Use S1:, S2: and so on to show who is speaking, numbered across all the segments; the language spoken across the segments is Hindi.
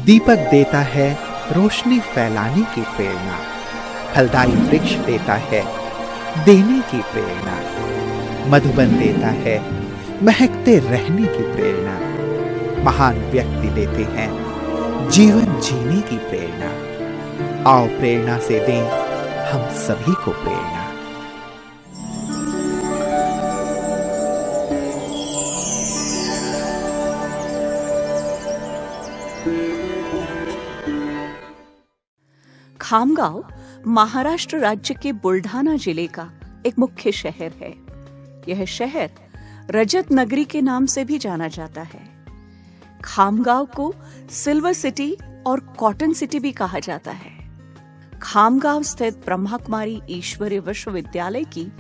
S1: दीपक देता है रोशनी फैलाने की प्रेरणा, फलदायी वृक्ष देता है देने की प्रेरणा, मधुबन देता है महकते रहने की प्रेरणा, महान व्यक्ति देते हैं जीवन जीने की प्रेरणा। आओ प्रेरणा से दें हम सभी को प्रेरणा।
S2: खामगांव महाराष्ट्र राज्य के बुल्ढाना जिले का एक मुख्य शहर है। यह शहर रजत नगरी के नाम से भी जाना जाता है। खामगांव को सिल्वर सिटी और कॉटन सिटी भी कहा जाता है। खामगांव स्थित ब्रह्मा कुमारी ईश्वरीय विश्वविद्यालय की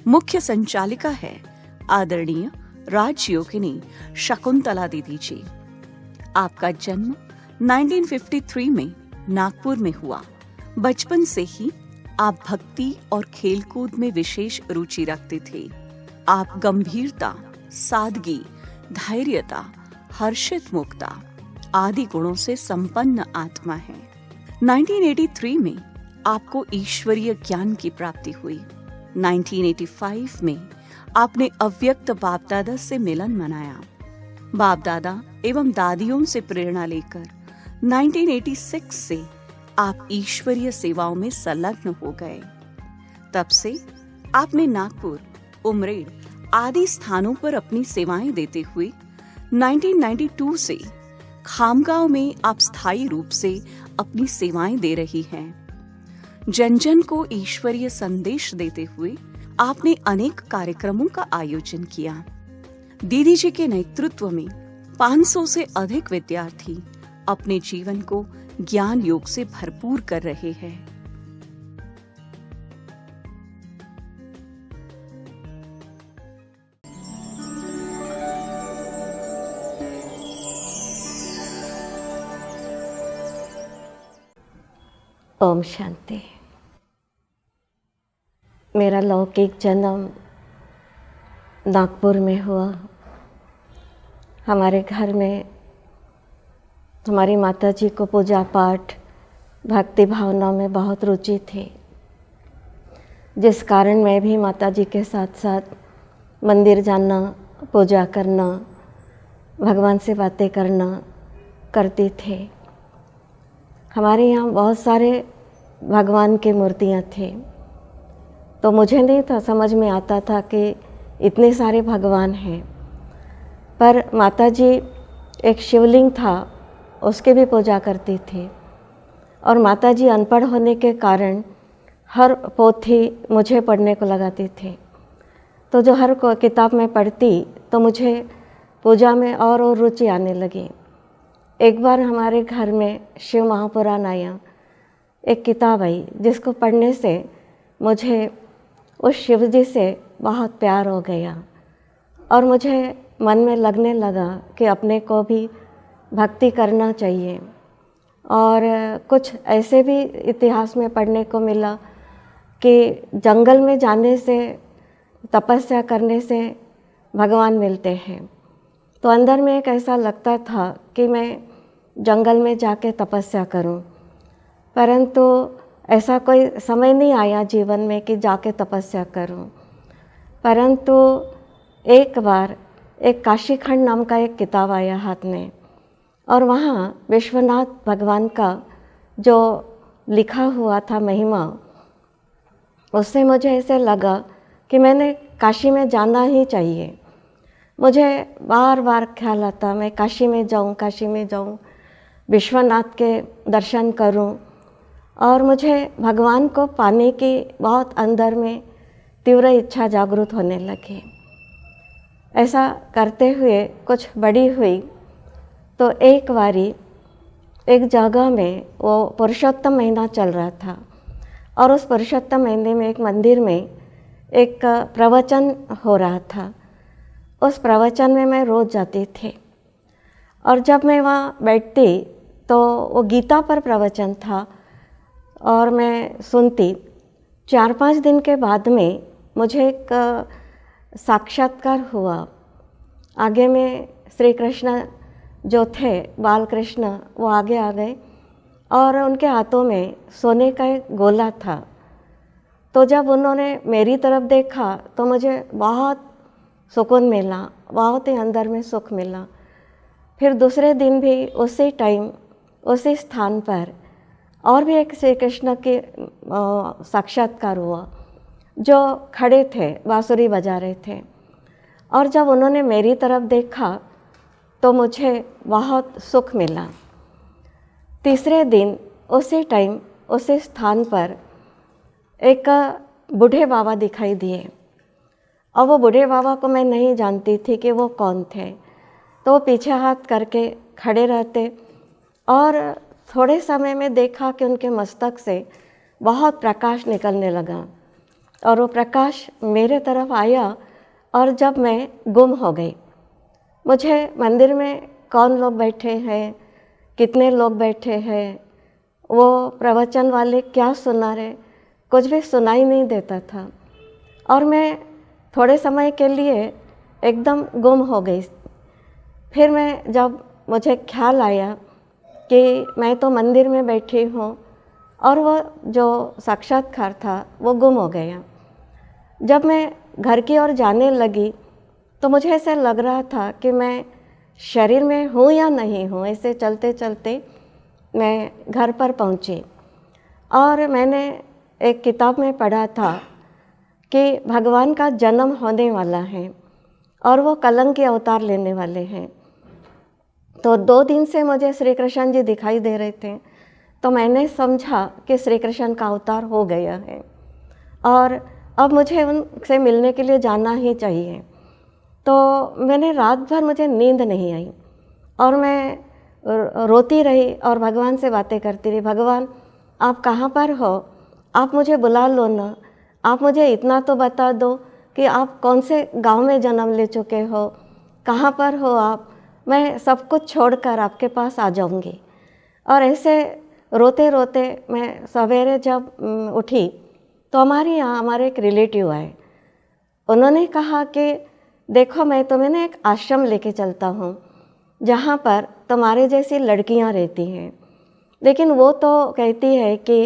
S2: मुख्य संचालिका है आदरणीय राजयोगिनी शकुंतला दीदी जी। आपका जन्म 1953 में नागपुर में हुआ। बचपन से ही आप भक्ति और खेलकूद में विशेष रुचि रखते थे। आप गंभीरता, सादगी, धैर्यता, हर्षित मुक्ता आदि गुणों से संपन्न आत्मा हैं। 1983 में आपको ईश्वरीय ज्ञान की प्राप्ति हुई। 1985 में आपने अव्यक्त बाप दादा से मिलन मनाया। बाप दादा एवं दादियों से प्रेरणा लेकर 1986 से आप ईश्वरीय सेवाओं में संलग्न हो गए। तब से आपने नागपुर, उमरेड आदि स्थानों पर अपनी सेवाएं देते हुए 1992 से खामगांव में आप स्थायी रूप से अपनी सेवाएं दे रही हैं। जन जन को ईश्वरीय संदेश देते हुए आपने अनेक कार्यक्रमों का आयोजन किया। दीदी जी के नेतृत्व में 500 से अधिक विद्यार्थी अपने जीवन को ज्ञान योग से भरपूर कर रहे हैं।
S3: ओम शांति। मेरा लौकिक जन्म नागपुर में हुआ। हमारे घर में हमारी माता जी को पूजा पाठ, भक्ति भावना में बहुत रुचि थी, जिस कारण मैं भी माता जी के साथ साथ मंदिर जाना, पूजा करना, भगवान से बातें करना करती थी। हमारे यहाँ बहुत सारे भगवान की मूर्तियाँ थी, तो मुझे नहीं था समझ में आता था कि इतने सारे भगवान हैं। पर माता जी एक शिवलिंग था, उसकी भी पूजा करती थी। और माता जी अनपढ़ होने के कारण हर पोथी मुझे पढ़ने को लगाती थी। तो जो हर किताब में पढ़ती तो मुझे पूजा में और रुचि आने लगी। एक बार हमारे घर में शिव महापुराण आया, एक किताब आई जिसको पढ़ने से मुझे उस शिव जी से बहुत प्यार हो गया और मुझे मन में लगने लगा कि अपने को भी भक्ति करना चाहिए। और कुछ ऐसे भी इतिहास में पढ़ने को मिला कि जंगल में जाने से, तपस्या करने से भगवान मिलते हैं। तो अंदर में एक ऐसा लगता था कि मैं जंगल में जाके तपस्या करूं, परंतु ऐसा कोई समय नहीं आया जीवन में कि जाके तपस्या करूं। परंतु एक बार एक काशीखंड नाम का एक किताब आया हाथ में, और वहाँ विश्वनाथ भगवान का जो लिखा हुआ था महिमा, उससे मुझे ऐसे लगा कि मैंने काशी में जाना ही चाहिए। मुझे बार बार ख्याल आता मैं काशी में जाऊँ, विश्वनाथ के दर्शन करूं, और मुझे भगवान को पाने की बहुत अंदर में तीव्र इच्छा जागृत होने लगी। ऐसा करते हुए कुछ बड़ी हुई तो एक बारी एक जगह में वो पुरुषोत्तम महीना चल रहा था, और उस पुरुषोत्तम महीने में एक मंदिर में एक प्रवचन हो रहा था। उस प्रवचन में मैं रोज़ जाती थी, और जब मैं वहाँ बैठती तो वो गीता पर प्रवचन था और मैं सुनती। 4-5 दिन के बाद में मुझे एक साक्षात्कार हुआ। आगे में श्री कृष्ण जो थे बाल कृष्ण, वो आगे आ गए और उनके हाथों में सोने का एक गोला था। तो जब उन्होंने मेरी तरफ देखा तो मुझे बहुत सुकून मिला, बहुत ही अंदर में सुख मिला। फिर दूसरे दिन भी उसी टाइम उसी स्थान पर और भी एक श्री कृष्ण के साक्षात्कार हुआ, जो खड़े थे, बांसुरी बजा रहे थे। और जब उन्होंने मेरी तरफ देखा तो मुझे बहुत सुख मिला। तीसरे दिन उसी टाइम उसी स्थान पर एक बूढ़े बाबा दिखाई दिए, और वो बूढ़े बाबा को मैं नहीं जानती थी कि वो कौन थे। तो वो पीछे हाथ करके खड़े रहते और थोड़े समय में देखा कि उनके मस्तक से बहुत प्रकाश निकलने लगा, और वो प्रकाश मेरे तरफ आया और जब मैं गुम हो गई। मुझे मंदिर में कौन लोग बैठे हैं, कितने लोग बैठे हैं, वो प्रवचन वाले क्या सुना रहे, कुछ भी सुनाई नहीं देता था, और मैं थोड़े समय के लिए एकदम गुम हो गई। फिर मैं जब मुझे ख्याल आया कि मैं तो मंदिर में बैठी हूँ और वो जो साक्षात्कार था वो गुम हो गया। जब मैं घर की ओर जाने लगी तो मुझे ऐसा लग रहा था कि मैं शरीर में हूँ या नहीं हूँ। ऐसे चलते चलते मैं घर पर पहुँची और मैंने एक किताब में पढ़ा था कि भगवान का जन्म होने वाला है और वो कलंक के अवतार लेने वाले हैं। तो 2 दिन से मुझे श्री कृष्ण जी दिखाई दे रहे थे, तो मैंने समझा कि श्री कृष्ण का अवतार हो गया है और अब मुझे उनसे मिलने के लिए जाना ही चाहिए। तो मैंने रात भर, मुझे नींद नहीं आई और मैं रोती रही और भगवान से बातें करती रही। भगवान, आप कहाँ पर हो? आप मुझे बुला लो ना। आप मुझे इतना तो बता दो कि आप कौन से गांव में जन्म ले चुके हो, कहाँ पर हो आप, मैं सब कुछ छोड़कर आपके पास आ जाऊंगी। और ऐसे रोते रोते मैं सवेरे जब उठी तो हमारे यहाँ हमारे एक रिलेटिव आए। उन्होंने कहा कि देखो, मैं तुम्हें ना एक आश्रम लेके चलता हूँ जहाँ पर तुम्हारे जैसी लड़कियाँ रहती हैं, लेकिन वो तो कहती है कि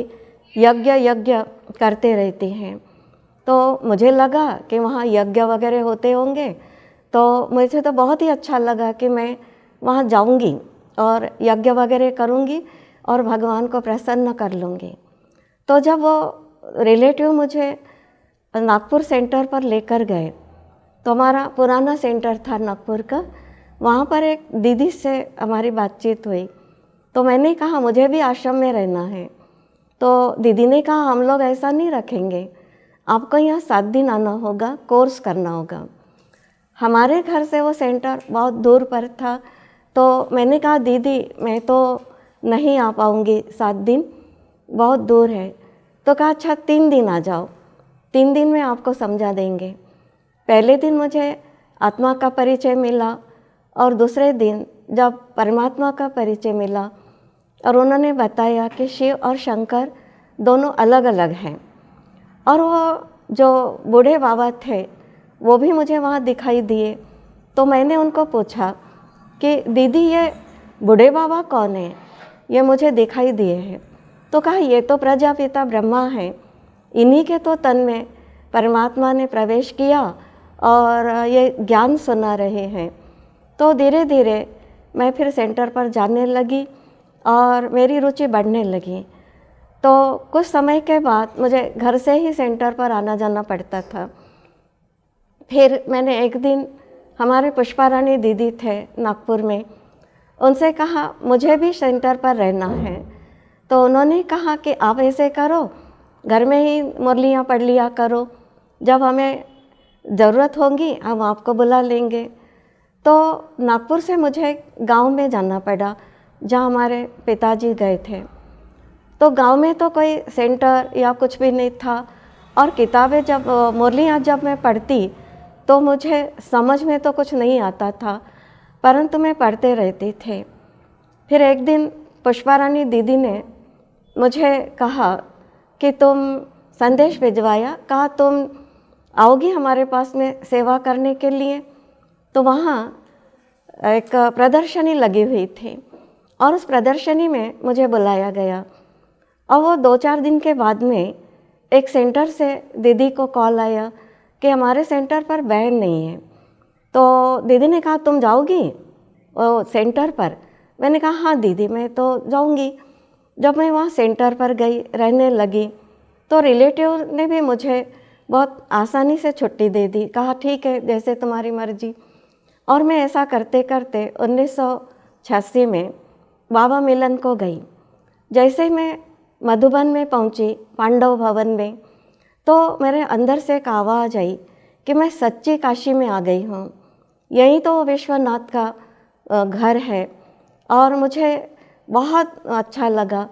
S3: यज्ञ यज्ञ करते रहती हैं। तो मुझे लगा कि वहाँ यज्ञ वगैरह होते होंगे, तो मुझे तो बहुत ही अच्छा लगा कि मैं वहाँ जाऊँगी और यज्ञ वगैरह करूँगी और भगवान को प्रसन्न कर लूँगी। तो जब वो रिलेटिव मुझे नागपुर सेंटर पर लेकर गए, तो हमारा पुराना सेंटर था नागपुर का, वहाँ पर एक दीदी से हमारी बातचीत हुई। तो मैंने कहा मुझे भी आश्रम में रहना है। तो दीदी ने कहा हम लोग ऐसा नहीं रखेंगे, आपको यहाँ 7 दिन आना होगा, कोर्स करना होगा। हमारे घर से वो सेंटर बहुत दूर पर था, तो मैंने कहा दीदी मैं तो नहीं आ पाऊँगी, 7 दिन बहुत दूर है। तो कहा अच्छा 3 दिन आ जाओ, 3 दिन में आपको समझा देंगे। पहले दिन मुझे आत्मा का परिचय मिला और दूसरे दिन जब परमात्मा का परिचय मिला और उन्होंने बताया कि शिव और शंकर दोनों अलग अलग हैं। और वो जो बूढ़े बाबा थे वो भी मुझे वहाँ दिखाई दिए। तो मैंने उनको पूछा कि दीदी ये बूढ़े बाबा कौन है, ये मुझे दिखाई दिए हैं। तो कहा ये तो प्रजापिता ब्रह्मा हैं, इन्हीं के तो तन में परमात्मा ने प्रवेश किया और ये ज्ञान सुना रहे हैं। तो धीरे धीरे मैं फिर सेंटर पर जाने लगी और मेरी रुचि बढ़ने लगी। तो कुछ समय के बाद मुझे घर से ही सेंटर पर आना जाना पड़ता था। फिर मैंने एक दिन, हमारे पुष्पा रानी दीदी थे नागपुर में, उनसे कहा मुझे भी सेंटर पर रहना है। तो उन्होंने कहा कि आप ऐसे करो, घर में ही मुरलियाँ पढ़ लिया करो, जब हमें ज़रूरत होगी हम आपको बुला लेंगे। तो नागपुर से मुझे गांव में जाना पड़ा जहाँ हमारे पिताजी गए थे। तो गांव में तो कोई सेंटर या कुछ भी नहीं था, और किताबें जब मुरलियाँ जब मैं पढ़ती तो मुझे समझ में तो कुछ नहीं आता था, परंतु मैं पढ़ते रहती थी। फिर एक दिन पुष्पा रानी दीदी ने मुझे कहा कि तुम संदेश भिजवाया, कहा तुम आओगी हमारे पास में सेवा करने के लिए। तो वहाँ एक प्रदर्शनी लगी हुई थी और उस प्रदर्शनी में मुझे बुलाया गया। और वो 2-4 दिन के बाद में एक सेंटर से दीदी को कॉल आया कि हमारे सेंटर पर बैन नहीं है। तो दीदी ने कहा तुम जाओगी वो सेंटर पर? मैंने कहा हाँ दीदी मैं तो जाऊंगी। जब मैं वहाँ सेंटर पर गई, रहने लगी, तो रिलेटिव ने भी मुझे बहुत आसानी से छुट्टी दे दी। कहा ठीक है जैसे तुम्हारी मर्जी। और मैं ऐसा करते करते 1986 में बाबा मिलन को गई। जैसे ही मैं मधुबन में पहुंची, पांडव भवन में, तो मेरे अंदर से एक आवाज़ आई कि मैं सच्ची काशी में आ गई हूँ। यही तो विश्वनाथ का घर है। और मुझे बहुत अच्छा लगा।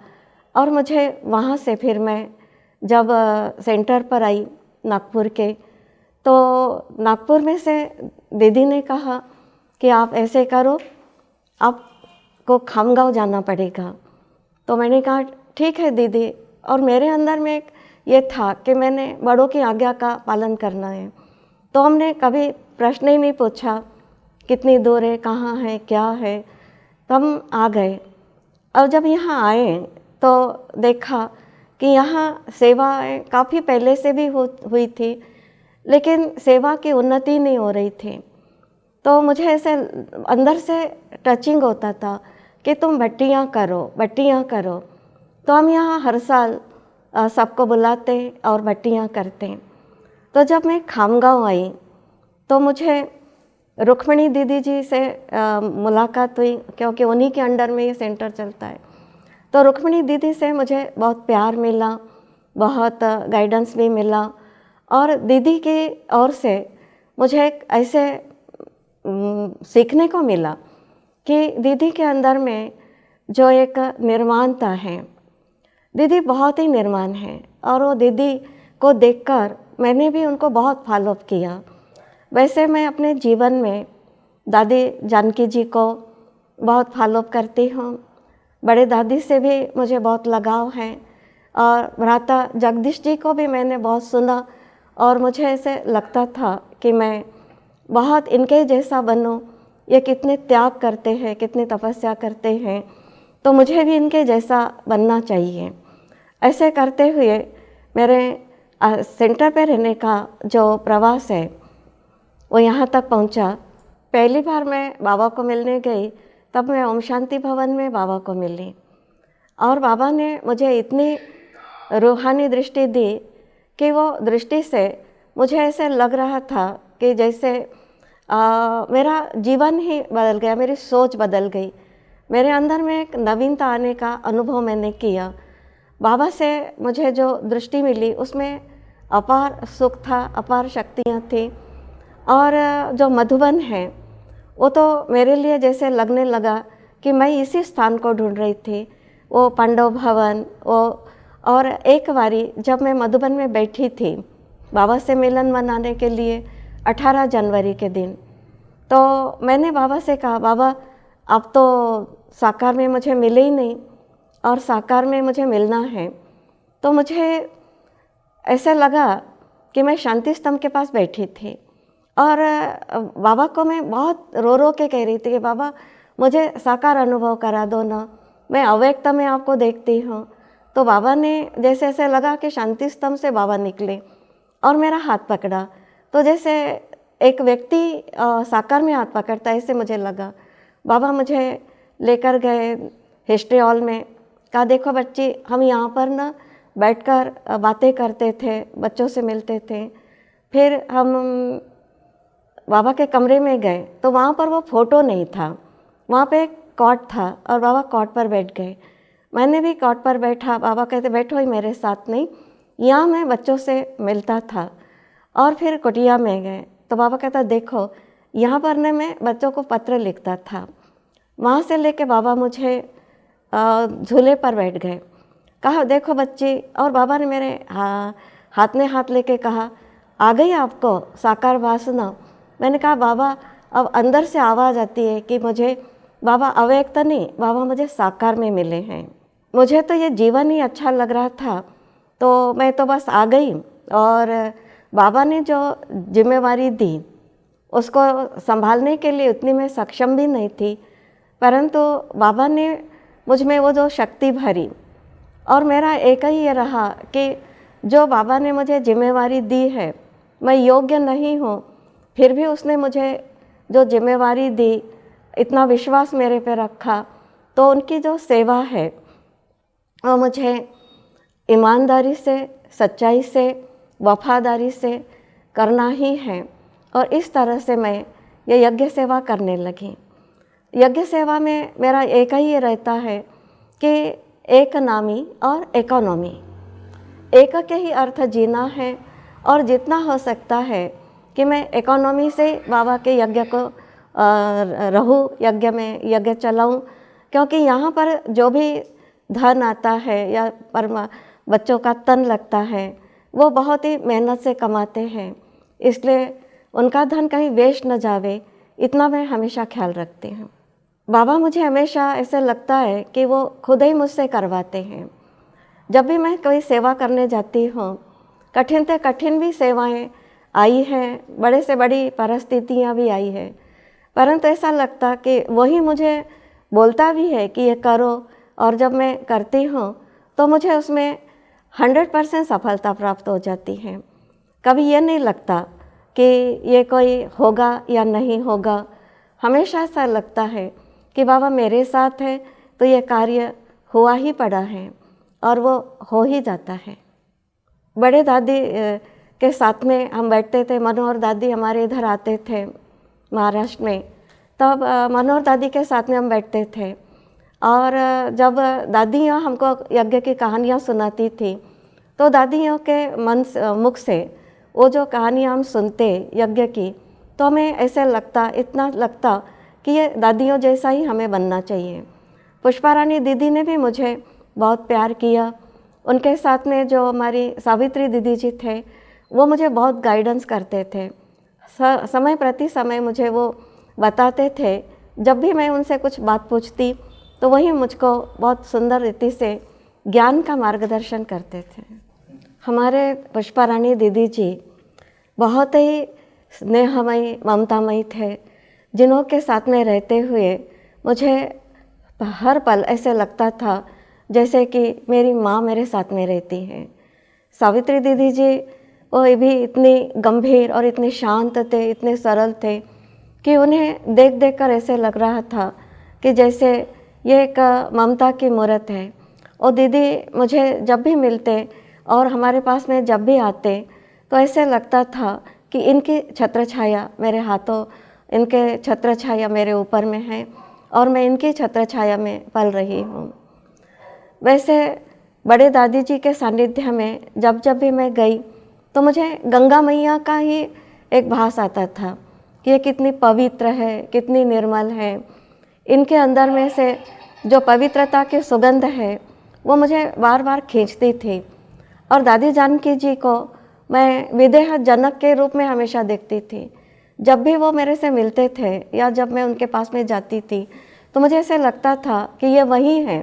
S3: और मुझे वहाँ से फिर मैं जब सेंटर पर आई नागपुर के, तो नागपुर में से दीदी ने कहा कि आप ऐसे करो, आपको खामगांव जाना पड़ेगा। तो मैंने कहा ठीक है दीदी। और मेरे अंदर में एक ये था कि मैंने बड़ों की आज्ञा का पालन करना है। तो हमने कभी प्रश्न ही नहीं पूछा कितनी दूर है, कहाँ है, क्या है। तो हम आ गए। और जब यहाँ आए तो देखा कि यहाँ सेवाएं काफ़ी पहले से भी हुई थी, लेकिन सेवा की उन्नति नहीं हो रही थी। तो मुझे ऐसे अंदर से टचिंग होता था कि तुम भट्टियाँ करो, भट्टियाँ करो। तो हम यहाँ हर साल सबको बुलाते और भट्टियाँ करते। तो जब मैं खामगांव आई तो मुझे रुक्मिणी दीदी जी से मुलाकात हुई, क्योंकि उन्हीं के अंडर में ये सेंटर चलता है। तो रुक्मिणी दीदी से मुझे बहुत प्यार मिला, बहुत गाइडेंस भी मिला। और दीदी की ओर से मुझे एक ऐसे सीखने को मिला कि दीदी के अंदर में जो एक निर्माणता है, दीदी बहुत ही निर्माण है। और वो दीदी को देखकर मैंने भी उनको बहुत फॉलोअप किया। वैसे मैं अपने जीवन में दादी जानकी जी को बहुत फॉलोअप करती हूँ। बड़े दादी से भी मुझे बहुत लगाव है। और भ्राता जगदीश जी को भी मैंने बहुत सुना और मुझे ऐसे लगता था कि मैं बहुत इनके जैसा बनूं। ये कितने त्याग करते हैं, कितनी तपस्या करते हैं, तो मुझे भी इनके जैसा बनना चाहिए। ऐसे करते हुए मेरे सेंटर पे रहने का जो प्रवास है वो यहाँ तक पहुँचा। पहली बार मैं बाबा को मिलने गई तब मैं ओम शांति भवन में बाबा को मिली। और बाबा ने मुझे इतनी रूहानी दृष्टि दी कि वो दृष्टि से मुझे ऐसे लग रहा था कि जैसे मेरा जीवन ही बदल गया, मेरी सोच बदल गई। मेरे अंदर में एक नवीनता आने का अनुभव मैंने किया। बाबा से मुझे जो दृष्टि मिली उसमें अपार सुख था, अपार शक्तियाँ थी। और जो मधुबन है वो तो मेरे लिए जैसे लगने लगा कि मैं इसी स्थान को ढूंढ रही थी। वो पांडव भवन वो। और एक बारी जब मैं मधुबन में बैठी थी बाबा से मिलन मनाने के लिए 18 जनवरी के दिन, तो मैंने बाबा से कहा बाबा अब तो साकार में मुझे मिले ही नहीं और साकार में मुझे मिलना है। तो मुझे ऐसा लगा कि मैं शांति स्तंभ के पास बैठी थी और बाबा को मैं बहुत रो रो के कह रही थी कि बाबा मुझे साकार अनुभव करा दो ना, मैं अव्यक्त में आपको देखती हूँ। तो बाबा ने जैसे ऐसे लगा कि शांति स्तंभ से बाबा निकले और मेरा हाथ पकड़ा। तो जैसे एक व्यक्ति साकार में हाथ पकड़ता है ऐसे मुझे लगा। बाबा मुझे लेकर गए हिस्ट्री हॉल में, कहा देखो बच्ची हम यहाँ पर ना बैठकर बातें करते थे, बच्चों से मिलते थे। फिर हम बाबा के कमरे में गए तो वहाँ पर वो फ़ोटो नहीं था, वहाँ पे एक कॉट था और बाबा कॉट पर बैठ गए। मैंने भी कॉट पर बैठा। बाबा कहते बैठो ही मेरे साथ। नहीं, यहाँ मैं बच्चों से मिलता था। और फिर कुटिया में गए तो बाबा कहता देखो यहाँ पर ने मैं बच्चों को पत्र लिखता था। वहाँ से लेके बाबा मुझे झूले पर बैठ गए, कहा देखो बच्ची। और बाबा ने मेरे हाथ में हाथ लेके कहा आ गई आपको साकार वासना। मैंने कहा बाबा अब अंदर से आवाज़ आती है कि मुझे बाबा अव्यक्त नहीं, बाबा मुझे साकार में मिले हैं। मुझे तो ये जीवन ही अच्छा लग रहा था तो मैं तो बस आ गई। और बाबा ने जो जिम्मेवारी दी उसको संभालने के लिए उतनी मैं सक्षम भी नहीं थी, परंतु बाबा ने मुझ में वो जो शक्ति भरी, और मेरा एक ही ये रहा कि जो बाबा ने मुझे जिम्मेवारी दी है, मैं योग्य नहीं हूँ, फिर भी उसने मुझे जो जिम्मेवारी दी, इतना विश्वास मेरे पे रखा, तो उनकी जो सेवा है वो मुझे ईमानदारी से, सच्चाई से, वफादारी से करना ही है। और इस तरह से मैं ये यज्ञ सेवा करने लगी। यज्ञ सेवा में मेरा एक ही ये रहता है कि एक नामी और इकोनॉमी, एक के ही अर्थ जीना है, और जितना हो सकता है कि मैं इकोनॉमी से बाबा के यज्ञ को रहूँ, यज्ञ में यज्ञ चलाऊँ, क्योंकि यहाँ पर जो भी धन आता है या बच्चों का तन लगता है, वो बहुत ही मेहनत से कमाते हैं, इसलिए उनका धन कहीं वेस्ट न जावे, इतना मैं हमेशा ख्याल रखती हूँ। बाबा मुझे हमेशा ऐसे लगता है कि वो खुद ही मुझसे करवाते हैं। जब भी मैं कोई सेवा करने जाती हूँ, कठिन से कठिन भी सेवाएं आई हैं, बड़े से बड़ी परिस्थितियाँ भी आई हैं, परंतु ऐसा लगता कि वही मुझे बोलता भी है कि ये करो, और जब मैं करती हूँ तो मुझे उसमें 100% सफलता प्राप्त हो जाती है। कभी ये नहीं लगता कि ये कोई होगा या नहीं होगा, हमेशा ऐसा लगता है कि बाबा मेरे साथ है तो ये कार्य हुआ ही पड़ा है, और वो हो ही जाता है। बड़े दादी के साथ में हम बैठते थे, मनोहर दादी हमारे इधर आते थे महाराष्ट्र में, तब मनोहर दादी के साथ में हम बैठते थे, और जब दादियाँ हमको यज्ञ की कहानियाँ सुनाती थी, तो दादियों के मुख से वो जो कहानियाँ हम सुनते यज्ञ की, तो हमें ऐसे लगता, इतना लगता कि ये दादियों जैसा ही हमें बनना चाहिए। पुष्पा रानी दीदी ने भी मुझे बहुत प्यार किया। उनके साथ में जो हमारी सावित्री दीदी जी थे, वो मुझे बहुत गाइडेंस करते थे। समय प्रति समय मुझे वो बताते थे। जब भी मैं उनसे कुछ बात पूछती तो वही मुझको बहुत सुंदर रीति से ज्ञान का मार्गदर्शन करते थे। हमारे पुष्पा रानी दीदी जी बहुत ही स्नेहमयी, ममतामयी थे, जिन्हों के साथ में रहते हुए मुझे हर पल ऐसे लगता था जैसे कि मेरी माँ मेरे साथ में रहती है। सावित्री दीदी जी वो भी इतनी गंभीर और इतने शांत थे, इतने सरल थे कि उन्हें देख देख कर ऐसे लग रहा था कि जैसे ये एक ममता की मूर्त है। और दीदी मुझे जब भी मिलते और हमारे पास में जब भी आते तो ऐसे लगता था कि इनकी छत्र छाया मेरे हाथों, इनके छत्र छाया मेरे ऊपर में है और मैं इनकी छत्र छाया में पल रही हूँ। वैसे बड़े दादी जी के सानिध्य में जब जब भी मैं गई तो मुझे गंगा मैया का ही एक भास आता था कि ये कितनी पवित्र है, कितनी निर्मल है। इनके अंदर में से जो पवित्रता की सुगंध है वो मुझे बार बार खींचती थी। और दादी जानकी जी को मैं विदेह जनक के रूप में हमेशा देखती थी। जब भी वो मेरे से मिलते थे या जब मैं उनके पास में जाती थी तो मुझे ऐसे लगता था कि ये वही हैं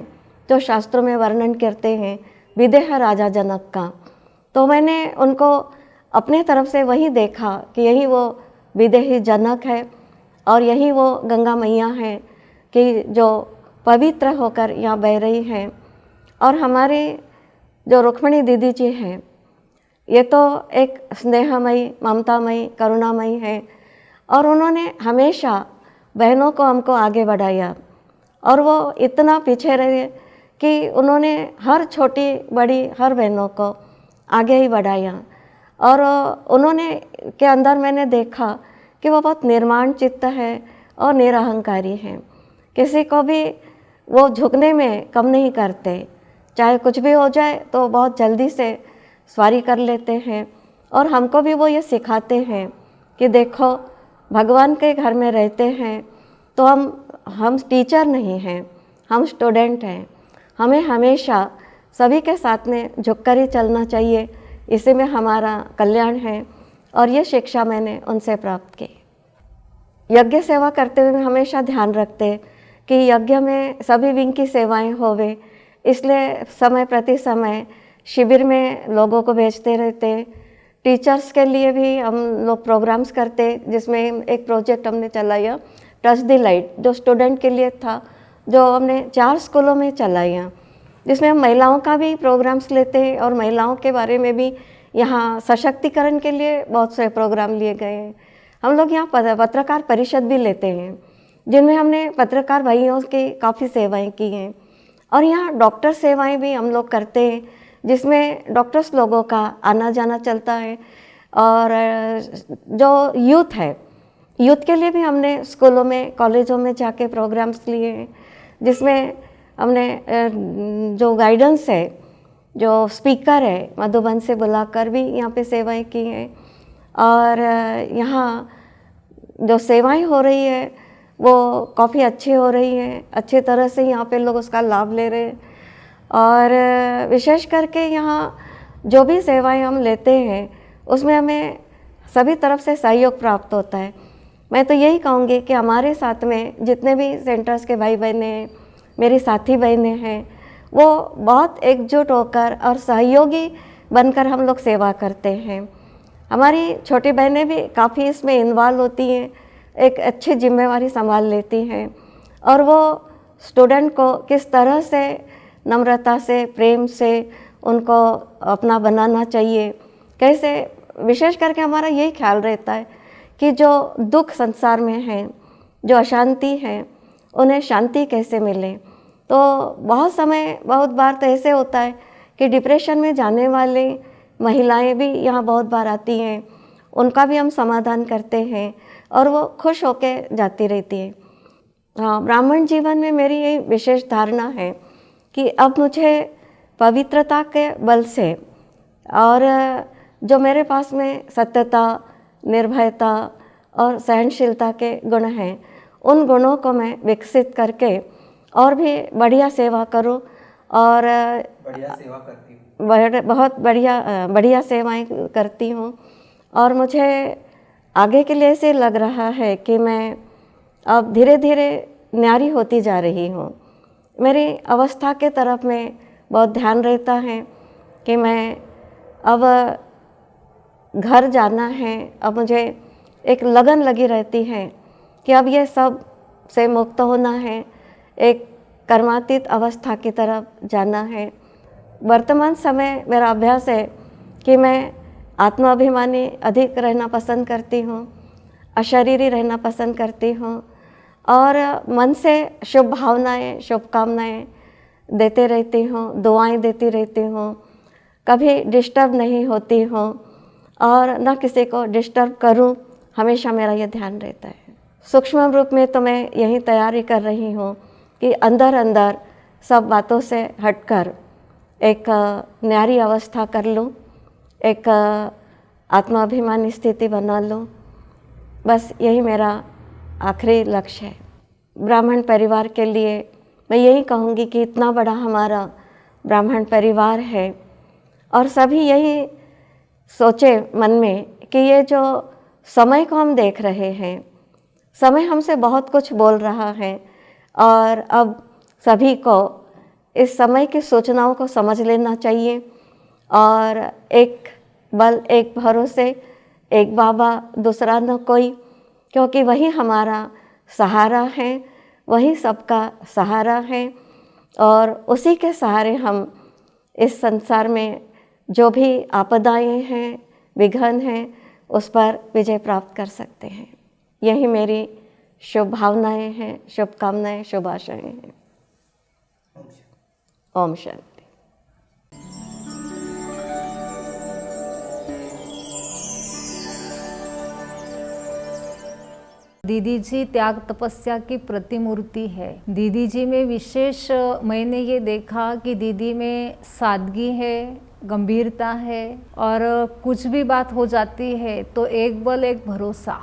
S3: जो शास्त्रों में वर्णन करते हैं विदेह राजा जनक का। तो मैंने उनको अपने तरफ से वही देखा कि यही वो विदेही जनक है और यही वो गंगा मैया हैं कि जो पवित्र होकर यहाँ बह रही हैं। और हमारी जो रुक्मिणी दीदी जी हैं ये तो एक स्नेहमयी, ममतामयी, करुणामयी है और उन्होंने हमेशा बहनों को हमको आगे बढ़ाया। और वो इतना पीछे रहे कि उन्होंने हर छोटी बड़ी हर बहनों को आगे ही बढ़ाया। और उन्होंने के अंदर मैंने देखा कि वो बहुत निर्माण चित्त है और निरहंकारी हैं। किसी को भी वो झुकने में कम नहीं करते, चाहे कुछ भी हो जाए तो बहुत जल्दी से सवारी कर लेते हैं। और हमको भी वो ये सिखाते हैं कि देखो भगवान के घर में रहते हैं तो हम टीचर नहीं हैं, हम स्टूडेंट हैं। हमें हमेशा सभी के साथ में झुककर ही चलना चाहिए, इसी में हमारा कल्याण है। और ये शिक्षा मैंने उनसे प्राप्त की। यज्ञ सेवा करते हुए हमेशा ध्यान रखते कि यज्ञ में सभी विंग की सेवाएं होवे, इसलिए समय प्रति समय शिविर में लोगों को भेजते रहते, टीचर्स के लिए भी हम लोग प्रोग्राम्स करते, जिसमें एक प्रोजेक्ट हमने चलाया टच द लाइट, जो स्टूडेंट के लिए था, जो हमने 4 स्कूलों में चलाया, जिसमें हम महिलाओं का भी प्रोग्राम्स लेते हैं और महिलाओं के बारे में भी यहाँ सशक्तिकरण के लिए बहुत से प्रोग्राम लिए गए हैं। हम लोग यहाँ पत्रकार परिषद भी लेते हैं, जिनमें हमने पत्रकार भाइयों की काफ़ी सेवाएं की हैं। और यहाँ डॉक्टर सेवाएं भी हम लोग करते हैं, जिसमें डॉक्टर्स लोगों का आना जाना चलता है। और जो यूथ है, यूथ के लिए भी हमने स्कूलों में, कॉलेजों में जाके प्रोग्राम्स लिए हैं, जिसमें हमने जो गाइडेंस है, जो स्पीकर है, मधुबन से बुलाकर भी यहाँ पे सेवाएं की हैं। और यहाँ जो सेवाएं हो रही है वो काफ़ी अच्छी हो रही हैं, अच्छे तरह से यहाँ पे लोग उसका लाभ ले रहे हैं। और विशेष करके यहाँ जो भी सेवाएं हम लेते हैं उसमें हमें सभी तरफ से सहयोग प्राप्त होता है। मैं तो यही कहूँगी कि हमारे साथ में जितने भी सेंटर्स के भाई बहनें हैं, मेरी साथी बहनें हैं, वो बहुत एकजुट होकर और सहयोगी बनकर हम लोग सेवा करते हैं। हमारी छोटी बहनें भी काफ़ी इसमें इन्वॉल्व होती हैं, एक अच्छी जिम्मेवारी संभाल लेती हैं। और वो स्टूडेंट को किस तरह से नम्रता से, प्रेम से उनको अपना बनाना चाहिए, कैसे, विशेष करके हमारा यही ख्याल रहता है कि जो दुख संसार में है, जो अशांति है, उन्हें शांति कैसे मिले। तो बहुत बार तो ऐसे होता है कि डिप्रेशन में जाने वाले महिलाएं भी यहाँ बहुत बार आती हैं, उनका भी हम समाधान करते हैं और वो खुश होके जाती रहती है। हाँ, ब्राह्मण जीवन में मेरी यही विशेष धारणा है कि अब मुझे पवित्रता के बल से और जो मेरे पास में सत्यता, निर्भयता और सहनशीलता के गुण हैं, उन गुणों को मैं विकसित करके और भी बढ़िया सेवा करूं। और बढ़िया सेवा करती हूँ, बहुत बढ़िया सेवाएं करती हूँ। और मुझे आगे के लिए ऐसे लग रहा है कि मैं अब धीरे धीरे न्यारी होती जा रही हूँ। मेरी अवस्था के तरफ में बहुत ध्यान रहता है कि मैं अब घर जाना है। अब मुझे एक लगन लगी रहती है कि अब ये सब से मुक्त होना है, एक कर्मातीत अवस्था की तरफ जाना है। वर्तमान समय मेरा अभ्यास है कि मैं आत्माभिमानी अधिक रहना पसंद करती हूँ, अशरीरी रहना पसंद करती हूँ और मन से शुभ भावनाएं, शुभकामनाएं देते रहती हूँ, दुआएं देती रहती हूँ, कभी डिस्टर्ब नहीं होती हूँ और न किसी को डिस्टर्ब करूँ, हमेशा मेरा ये ध्यान रहता है। सूक्ष्म रूप में तो मैं यही तैयारी कर रही हूँ कि अंदर अंदर सब बातों से हटकर एक न्यारी अवस्था कर लूँ, एक आत्माभिमानी स्थिति बना लूँ। बस यही मेरा आखिरी लक्ष्य है। ब्राह्मण परिवार के लिए मैं यही कहूँगी कि इतना बड़ा हमारा ब्राह्मण परिवार है और सभी यही सोचे मन में कि ये जो समय को हम देख रहे हैं, समय हमसे बहुत कुछ बोल रहा है और अब सभी को इस समय की सूचनाओं को समझ लेना चाहिए और एक बल, एक भरोसे, एक बाबा, दूसरा न कोई, क्योंकि वही हमारा सहारा है, वही सबका सहारा है और उसी के सहारे हम इस संसार में जो भी आपदाएं हैं, विघ्न हैं, उस पर विजय प्राप्त कर सकते हैं। यही मेरी शुभ भावनाएं हैं, शुभकामनाएं, शुभ आशाएं हैं। ओम शांति।
S4: दीदी जी त्याग तपस्या की प्रतिमूर्ति है। दीदी जी में विशेष मैंने ये देखा कि दीदी में सादगी है, गंभीरता है और कुछ भी बात हो जाती है तो एक बल, एक भरोसा।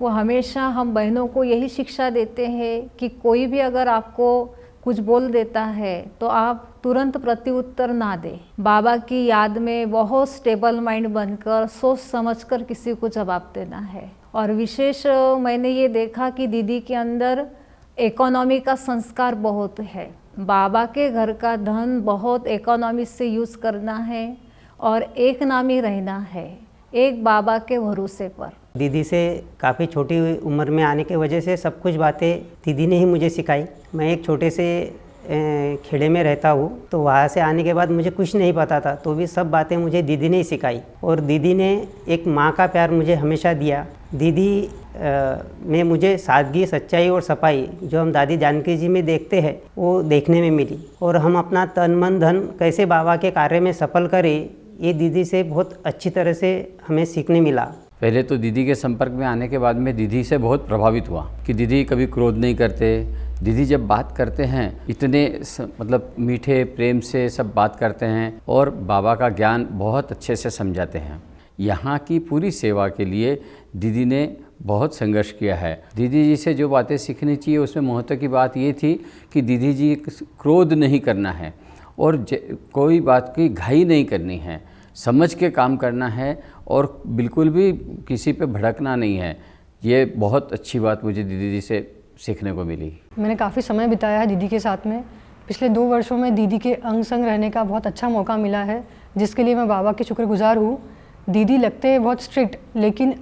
S4: वो हमेशा हम बहनों को यही शिक्षा देते हैं कि कोई भी अगर आपको कुछ बोल देता है तो आप तुरंत प्रत्युत्तर ना दें। बाबा की याद में बहुत स्टेबल माइंड बनकर सोच समझकर किसी को जवाब देना है। और विशेष मैंने ये देखा कि दीदी के अंदर इकोनॉमी का संस्कार बहुत है। बाबा के घर का धन बहुत इकोनॉमी से यूज़ करना है और एक नामी रहना है। एक बाबा के भरोसे पर।
S5: दीदी से काफ़ी छोटी उम्र में आने की वजह से सब कुछ बातें दीदी ने ही मुझे सिखाई। मैं एक छोटे से खेड़े में रहता हूँ, तो वहाँ से आने के बाद मुझे कुछ नहीं पता था, तो भी सब बातें मुझे दीदी ने ही सिखाई। और दीदी ने एक माँ का प्यार मुझे हमेशा दिया। दीदी में मुझे सादगी, सच्चाई और सफाई जो हम दादी जानकी जी में देखते हैं वो देखने में मिली। और हम अपना तन मन धन कैसे बाबा के कार्य में सफल करें, ये दीदी से बहुत अच्छी तरह से हमें सीखने मिला।
S6: पहले तो दीदी के संपर्क में आने के बाद में दीदी से बहुत प्रभावित हुआ कि दीदी कभी क्रोध नहीं करते। दीदी जब बात करते हैं इतने मतलब मीठे प्रेम से सब बात करते हैं और बाबा का ज्ञान बहुत अच्छे से समझाते हैं। यहाँ की पूरी सेवा के लिए दीदी ने बहुत संघर्ष किया है। दीदी जी से जो बातें सीखनी चाहिए उसमें महत्व की बात ये थी कि दीदी जी क्रोध नहीं करना है और कोई बात की घाई नहीं करनी है, समझ के काम करना है और बिल्कुल भी किसी पे भड़कना नहीं है। ये बहुत अच्छी बात मुझे दीदी जी से सीखने को मिली।
S7: मैंने काफ़ी समय बिताया है दीदी के साथ में। पिछले 2 वर्षों में दीदी के अंग संग रहने का बहुत अच्छा मौका मिला है, जिसके लिए मैं बाबा की शुक्रगुजार हूँ। दीदी लगते हैं बहुत स्ट्रिक्ट, लेकिन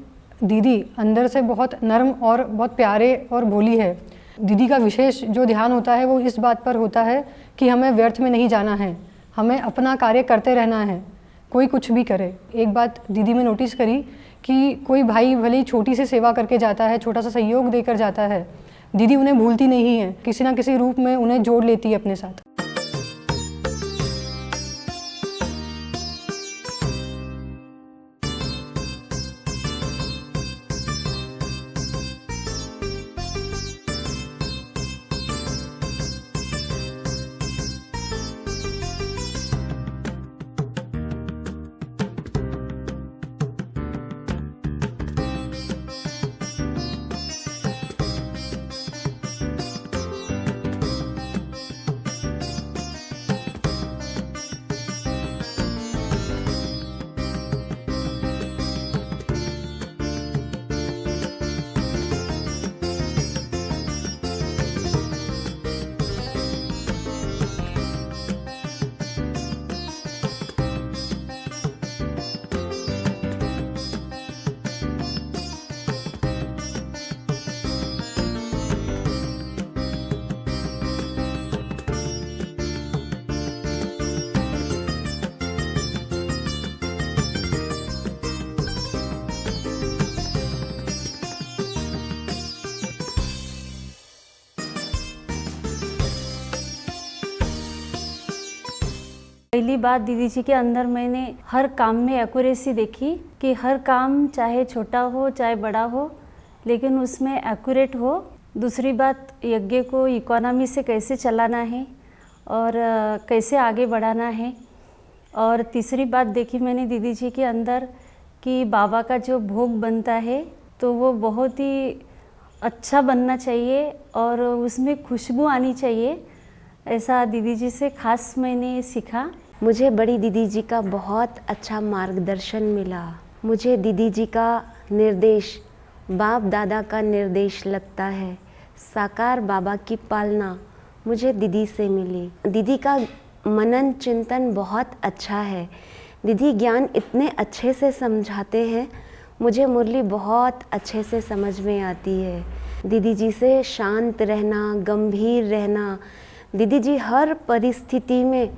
S7: दीदी अंदर से बहुत नरम और बहुत प्यारे और भोली है। दीदी का विशेष जो ध्यान होता है वो इस बात पर होता है कि हमें व्यर्थ में नहीं जाना है, हमें अपना कार्य करते रहना है, कोई कुछ भी करे। एक बात दीदी में नोटिस करी कि कोई भाई भले ही छोटी सी सेवा करके जाता है, छोटा सा सहयोग देकर जाता है, दीदी उन्हें भूलती नहीं है, किसी ना किसी रूप में उन्हें जोड़ लेती है अपने साथ।
S8: पहली बात दीदी जी के अंदर मैंने हर काम में एक्यूरेसी देखी कि हर काम चाहे छोटा हो चाहे बड़ा हो, लेकिन उसमें एक्यूरेट हो। दूसरी बात, यज्ञ को इकोनॉमी से कैसे चलाना है और कैसे आगे बढ़ाना है। और तीसरी बात देखी मैंने दीदी जी के अंदर कि बाबा का जो भोग बनता है तो वो बहुत ही अच्छा बनना चाहिए और उसमें खुशबू आनी चाहिए। ऐसा दीदी जी से खास मैंने सीखा।
S3: मुझे बड़ी दीदी जी का बहुत अच्छा मार्गदर्शन मिला। मुझे दीदी जी का निर्देश बाप दादा का निर्देश लगता है। साकार बाबा की पालना मुझे दीदी से मिली। दीदी का मनन चिंतन बहुत अच्छा है। दीदी ज्ञान इतने अच्छे से समझाते हैं, मुझे मुरली बहुत अच्छे से समझ में आती है। दीदी जी से शांत रहना, गंभीर रहना। दीदी जी हर परिस्थिति में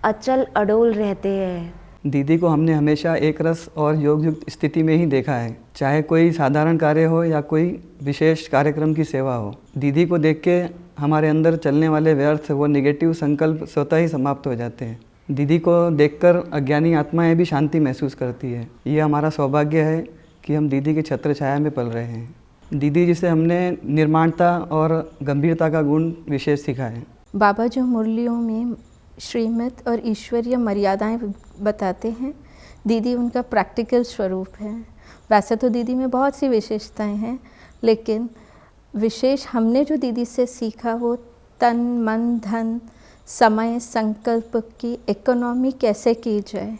S3: अचल अडोल रहते हैं।
S9: दीदी को हमने हमेशा एक रस और योग युक्त स्थिति में ही देखा है, चाहे कोई साधारण कार्य हो या कोई विशेष कार्यक्रम की सेवा हो। दीदी को देख के हमारे अंदर चलने वाले व्यर्थ वो निगेटिव संकल्प स्वतः ही समाप्त हो जाते हैं। दीदी को देखकर अज्ञानी आत्माएं भी शांति महसूस करती है। ये हमारा सौभाग्य है कि हम दीदी के छत्र छाया में पल रहे हैं। दीदी जी से हमने निर्माणता और गंभीरता का गुण विशेष सीखा है।
S10: बाबा जो मुरलियों में श्रीमत और ईश्वरीय मर्यादाएं बताते हैं, दीदी उनका प्रैक्टिकल स्वरूप है। वैसे तो दीदी में बहुत सी विशेषताएं हैं, लेकिन विशेष हमने जो दीदी से सीखा वो तन मन धन समय संकल्प की इकोनॉमी कैसे की जाए,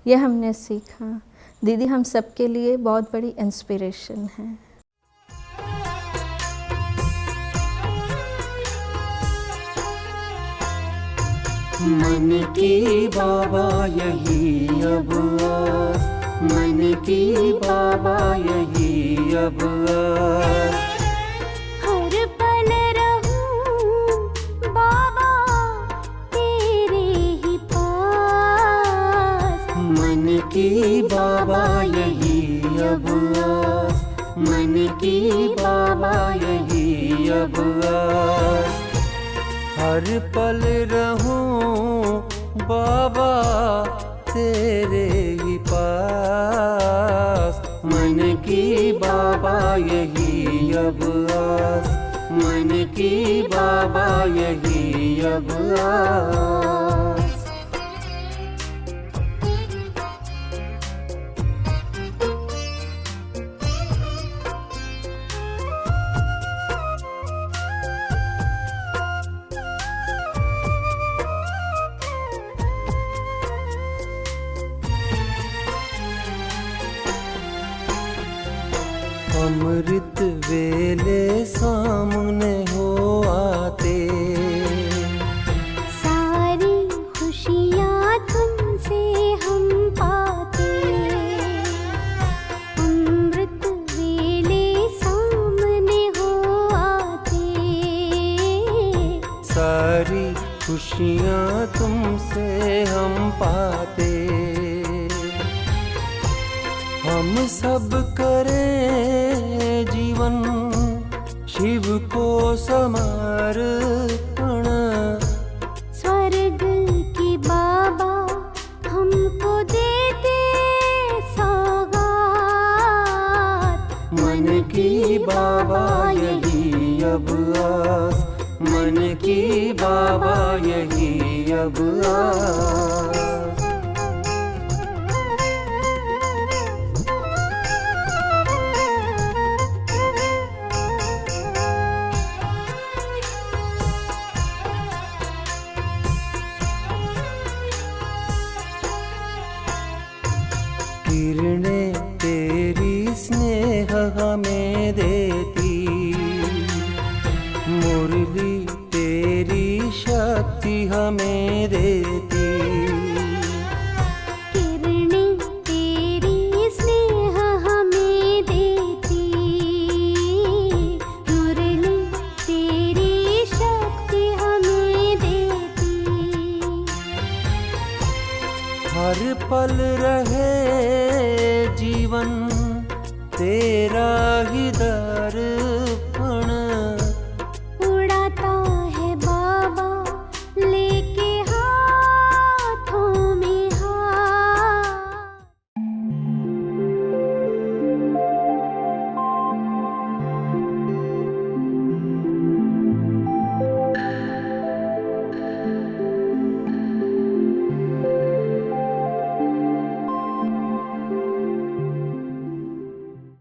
S10: ये हमने सीखा। दीदी हम सबके लिए बहुत बड़ी इंस्पिरेशन है।
S11: मन की बाबा यही अब आस, मन की बाबा यही अब आस।
S12: हर पल रहूं बाबा तेरे ही पास।
S11: मन की बाबा यही अब आस। मन की बाबा यही अब आस। हर पल रहूं बाबा तेरे ही पास। मन की बाबा यही अब आस। मन की बाबा यही अब आस। अमृत वेले सामने हो आते।
S12: सारी खुशियाँ तुमसे हम पाते। अमृत वेले सामने हो आते।
S11: सारी खुशियाँ तुमसे हम पाते। हम सब करें जीवन शिव को समर्पण।
S12: स्वर्ग की बाबा हमको देते सौगात।
S11: मन की बाबा यही अब आस। मन की बाबा यही अब आस। किरणें तेरी स्नेह हमें देती। मुरली तेरी शक्ति हमें देती।
S12: किरणें तेरी स्नेह हमें देती। मुरली तेरी शक्ति हमें देती।
S11: हर पल रहे जीवन तेरा ही दर